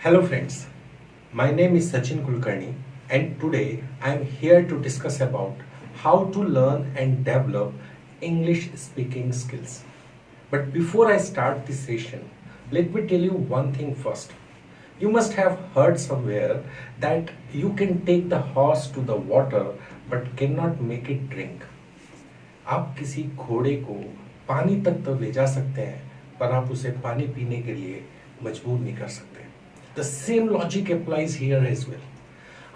Hello friends, my name is Sachin Kulkarni and today I am here to discuss about how to learn and develop English speaking skills. But before I start this session, let me tell you one thing first. You must have heard somewhere that you can take the horse to the water but cannot make it drink. आप किसी घोड़े को पानी तक तो ले जा सकते हैं पर आप उसे पानी पीने के लिए मजबूर नहीं कर सकते. The same logic applies here as well.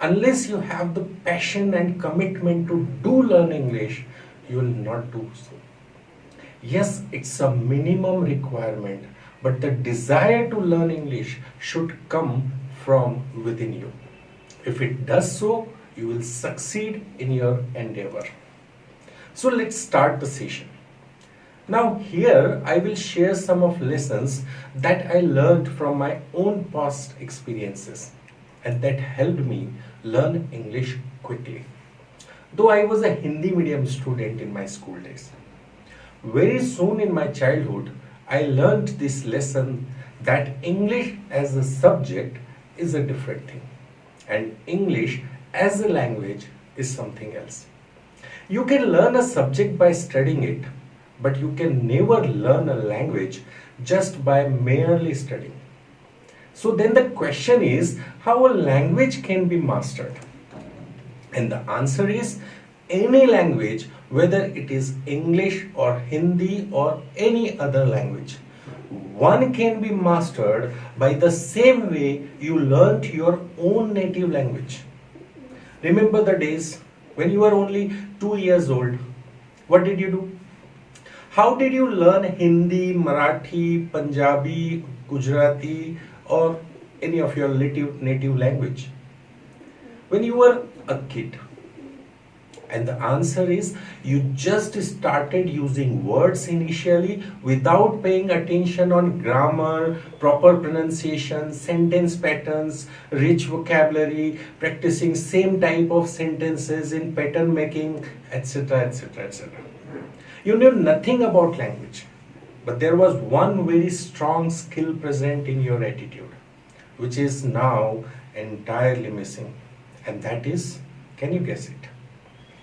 Unless you have the passion and commitment to do learn English, you will not do so. Yes, it's a minimum requirement, but the desire to learn English should come from within you. If it does so, you will succeed in your endeavor. So let's start the session. Now here I will share some of lessons that I learned from my own past experiences and that helped me learn English quickly. Though I was a Hindi medium student in my school days, very soon in my childhood I learned this lesson that English as a subject is a different thing and English as a language is something else. You can learn a subject by studying it, but you can never learn a language just by merely studying. So then the question is how a language can be mastered. And the answer is any language, whether it is English or Hindi or any other language. One can be mastered by the same way you learnt your own native language. Remember the days when you were only 2 years old? What did you do? How did you learn Hindi, Marathi, Punjabi, Gujarati or any of your native language? When you were a kid. And the answer is you just started using words initially without paying attention on grammar, proper pronunciation, sentence patterns, rich vocabulary, practicing same type of sentences in pattern making, etc., etc., etc. You knew nothing about language, but there was one very strong skill present in your attitude, which is now entirely missing. And that is, can you guess it?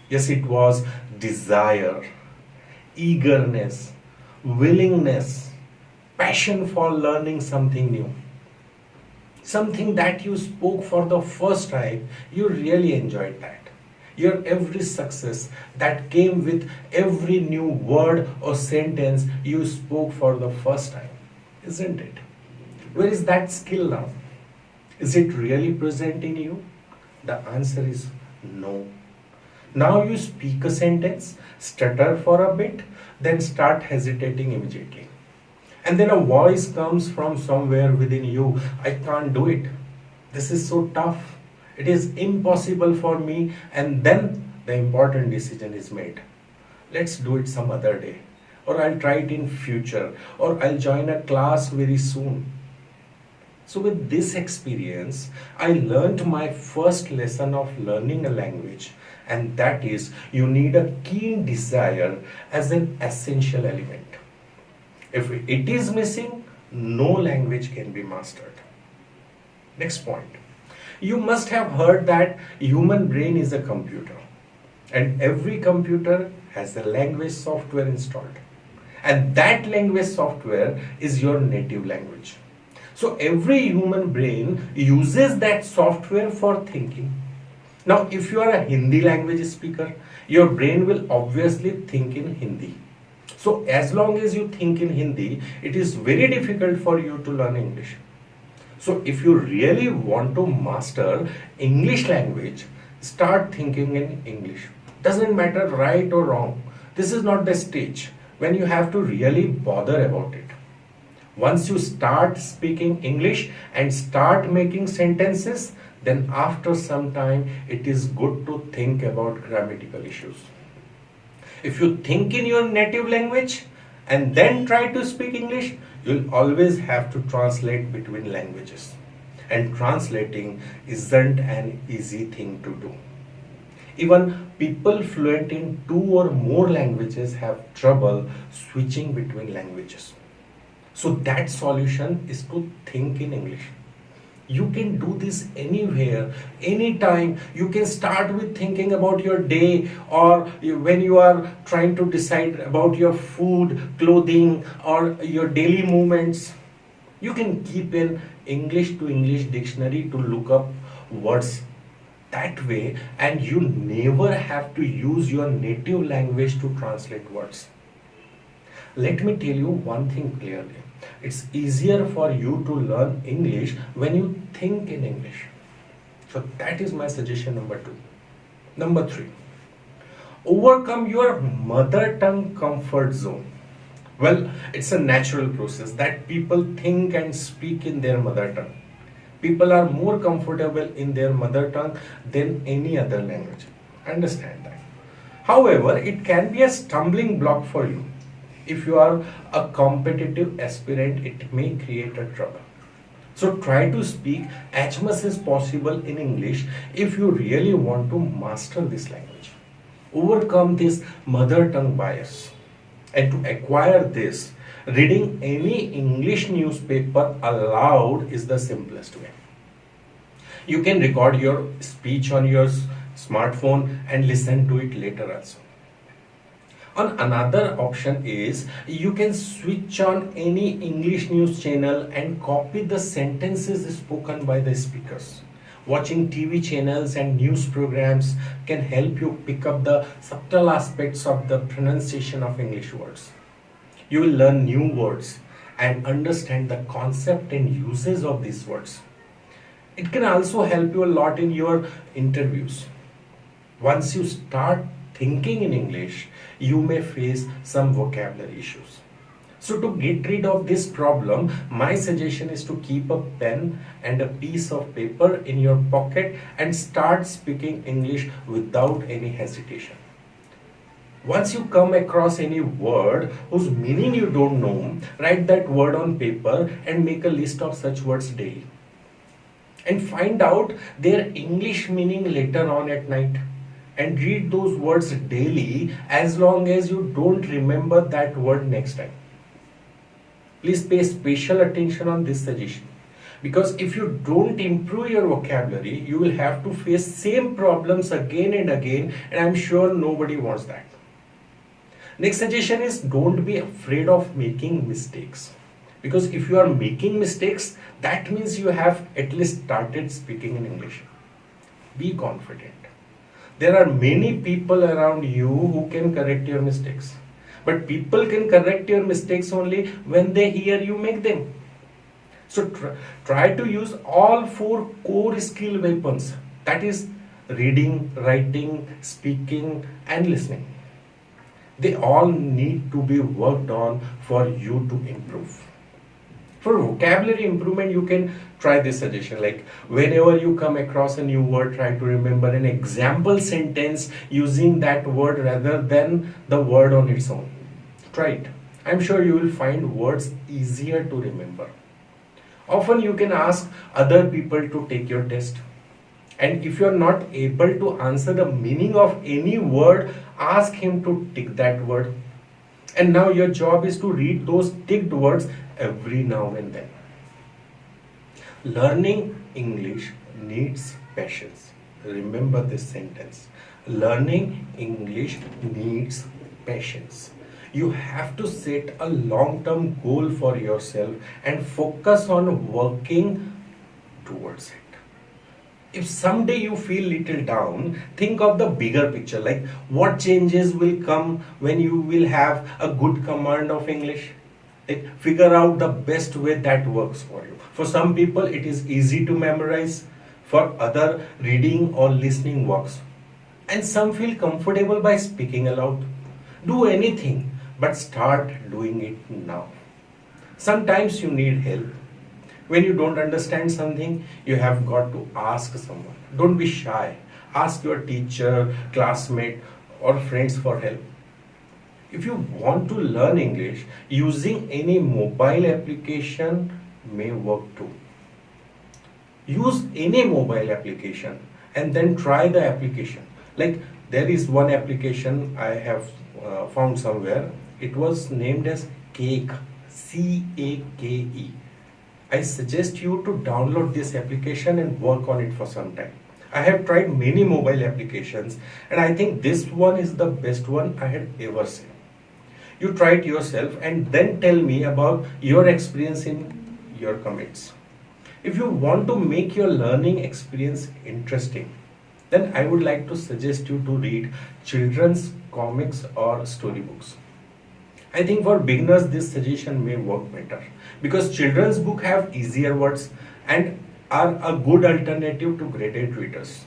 Yes, it was desire, eagerness, willingness, passion for learning something new. Something that you spoke for the first time, you really enjoyed that. Your every success that came with every new word or sentence you spoke for the first time, isn't it? Where is that skill now? Is it really present in you? The answer is no. Now you speak a sentence, stutter for a bit, then start hesitating immediately. And then a voice comes from somewhere within you, I can't do it. This is so tough. It is impossible for me, and then the important decision is made. Let's do it some other day, or I'll try it in future, or I'll join a class very soon. So with this experience, I learned my first lesson of learning a language, and that is you need a keen desire as an essential element. If it is missing, no language can be mastered. Next point. You must have heard that human brain is a computer and every computer has a language software installed, and that language software is your native language. So every human brain uses that software for thinking. Now if you are a Hindi language speaker, your brain will obviously think in Hindi. So as long as you think in Hindi, it is very difficult for you to learn English. So if you really want to master English language, start thinking in English. Doesn't matter right or wrong. This is not the stage when you have to really bother about it. Once you start speaking English and start making sentences, then after some time it is good to think about grammatical issues. If you think in your native language and then try to speak English, you'll always have to translate between languages. And translating isn't an easy thing to do. Even people fluent in 2 or more languages have trouble switching between languages. So that solution is to think in English. You can do this anywhere, anytime. You can start with thinking about your day, or when you are trying to decide about your food, clothing, or your daily movements. You can keep an English to English dictionary to look up words that way, and you never have to use your native language to translate words. Let me tell you one thing clearly. It's easier for you to learn English when you think in English. So that is my suggestion number two. Number three, overcome your mother tongue comfort zone. Well, it's a natural process that people think and speak in their mother tongue. People are more comfortable in their mother tongue than any other language. Understand that. However, it can be a stumbling block for you. If you are a competitive aspirant, it may create a trouble. So try to speak as much as possible in English if you really want to master this language. Overcome this mother tongue bias. And to acquire this, reading any English newspaper aloud is the simplest way. You can record your speech on your smartphone and listen to it later also. On another option is you can switch on any English news channel and copy the sentences spoken by the speakers. Watching TV channels and news programs can help you pick up the subtle aspects of the pronunciation of English words. You will learn new words and understand the concept and uses of these words. It can also help you a lot in your interviews. Once you start thinking in English, you may face some vocabulary issues. So to get rid of this problem, my suggestion is to keep a pen and a piece of paper in your pocket and start speaking English without any hesitation. Once you come across any word whose meaning you don't know, write that word on paper and make a list of such words daily. And find out their English meaning later on at night. And read those words daily as long as you don't remember that word next time. Please pay special attention on this suggestion, because if you don't improve your vocabulary, you will have to face same problems again and again, and I'm sure nobody wants that. Next suggestion is don't be afraid of making mistakes, because if you are making mistakes, that means you have at least started speaking in English. Be confident. There are many people around you who can correct your mistakes. But people can correct your mistakes only when they hear you make them. So try to use all four core skill weapons. That is reading, writing, speaking, and listening. They all need to be worked on for you to improve. For vocabulary improvement, you can try this suggestion. Like whenever you come across a new word, try to remember an example sentence using that word rather than the word on its own. Try it. I'm sure you will find words easier to remember. Often you can ask other people to take your test. And if you're not able to answer the meaning of any word, ask him to tick that word. And now your job is to read those ticked words every now and then. Learning English needs patience. Remember this sentence. Learning English needs patience. You have to set a long-term goal for yourself and focus on working towards it. If someday you feel little down, think of the bigger picture, like what changes will come when you will have a good command of English. Like figure out the best way that works for you. For some people it is easy to memorize, for other reading or listening works. And some feel comfortable by speaking aloud. Do anything, but start doing it now. Sometimes you need help. When you don't understand something, you have got to ask someone. Don't be shy. Ask your teacher, classmate, or friends for help. If you want to learn English, using any mobile application may work too. Use any mobile application and then try the application. Like there is one application I have found somewhere. It was named as Cake, C-A-K-E. I suggest you to download this application and work on it for some time. I have tried many mobile applications and I think this one is the best one I had ever seen. You try it yourself and then tell me about your experience in your comments. If you want to make your learning experience interesting, then I would like to suggest you to read children's comics or storybooks. I think for beginners this suggestion may work better because children's book have easier words and are a good alternative to graded readers.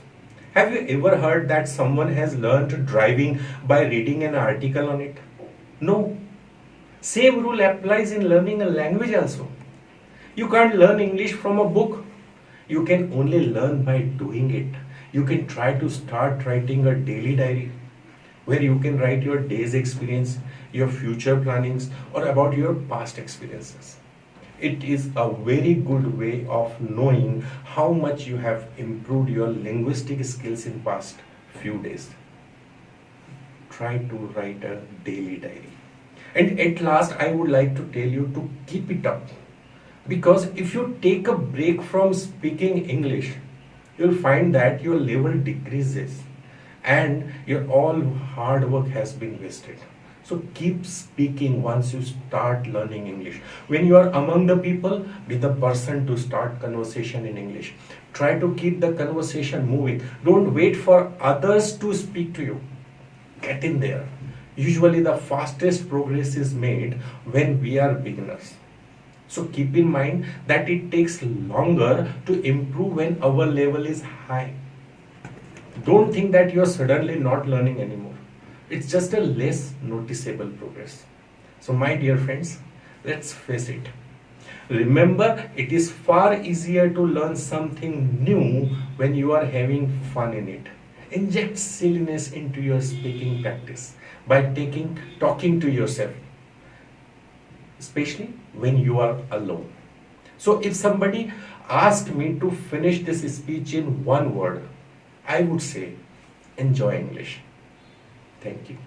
Have you ever heard that someone has learned driving by reading an article on it? No. Same rule applies in learning a language also. You can't learn English from a book. You can only learn by doing it. You can try to start writing a daily diary where you can write your day's experience, your future plannings, or about your past experiences. It is a very good way of knowing how much you have improved your linguistic skills in past few days. Try to write a daily diary. And at last, I would like to tell you to keep it up. Because if you take a break from speaking English, you'll find that your level decreases and your all hard work has been wasted. So keep speaking once you start learning English. When you are among the people, be the person to start conversation in English. Try to keep the conversation moving. Don't wait for others to speak to you. Get in there. Usually the fastest progress is made when we are beginners. So keep in mind that it takes longer to improve when our level is high. Don't think that you are suddenly not learning anymore. It's just a less noticeable progress. So my dear friends, let's face it. Remember, it is far easier to learn something new when you are having fun in it. Inject silliness into your speaking practice by talking to yourself, especially when you are alone. So if somebody asked me to finish this speech in one word, I would say enjoy English. Thank you.